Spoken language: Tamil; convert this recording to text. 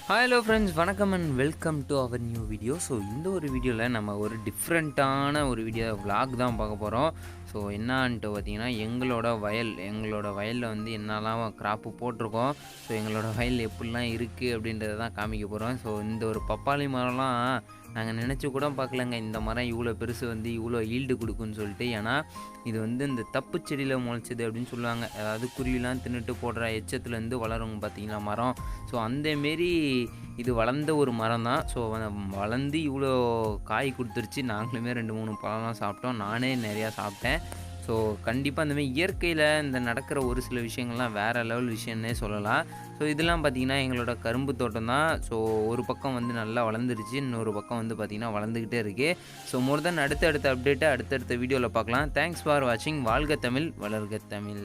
ஹலோ ஃப்ரெண்ட்ஸ், வணக்கம் and welcome to our new video. So இந்த ஒரு வீடியோவில் நம்ம ஒரு டிஃப்ரெண்ட்டான ஒரு வீடியோ விலாக் தான் பார்க்க போகிறோம். ஸோ என்னான்ட்டு பார்த்தீங்கன்னா, எங்களோட வயலில் வந்து என்னெல்லாம் கிராப்பு போட்டிருக்கோம், ஸோ எங்களோட வயல் எப்படிலாம் இருக்குது அப்படின்றத தான் காமிக்க போகிறோம். ஸோ இந்த ஒரு பப்பாளி மரம்லாம் நாங்கள் நினச்சி கூட பார்க்கலங்க, இந்த மரம் இவ்வளோ பெருசு வந்து இவ்வளோ ஈல்டு கொடுக்குன்னு சொல்லிட்டு. ஏன்னா இது வந்து இந்த தப்பு செடியில் முளைச்சிது அப்படின்னு சொல்லுவாங்க. அதாவது குருவிலாம் தின்னுட்டு போடுற எச்சத்துலேருந்து வளரும் பார்த்தீங்களா மரம். ஸோ அந்தமாரி இது வளர்ந்த ஒரு மரம் தான். ஸோ வளர்ந்து இவ்வளோ காய் கொடுத்துருச்சு. நாங்களுமே 2-3 பழம்லாம் சாப்பிட்டோம். நானே நிறையா சாப்பிட்டேன். ஸோ கண்டிப்பாக இந்தமாதிரி இயற்கையில் இந்த நடக்கிற ஒரு சில விஷயங்கள்லாம் வேறு லெவல் விஷயம்னே சொல்லலாம். ஸோ இதெல்லாம் பார்த்திங்கன்னா எங்களோட கரும்பு தோட்டம் தான். ஸோ ஒரு பக்கம் வந்து நல்லா வளர்ந்துருச்சு, இன்னொரு பக்கம் வந்து பார்த்திங்கன்னா வளர்ந்துக்கிட்டே இருக்குது. ஸோ மோர் தென் அடுத்தடுத்த அப்டேட்டை அடுத்தடுத்த வீடியோவில் பார்க்கலாம். தேங்க்ஸ் ஃபார் வாட்சிங். வாழ்க தமிழ், வளர்க தமிழ்.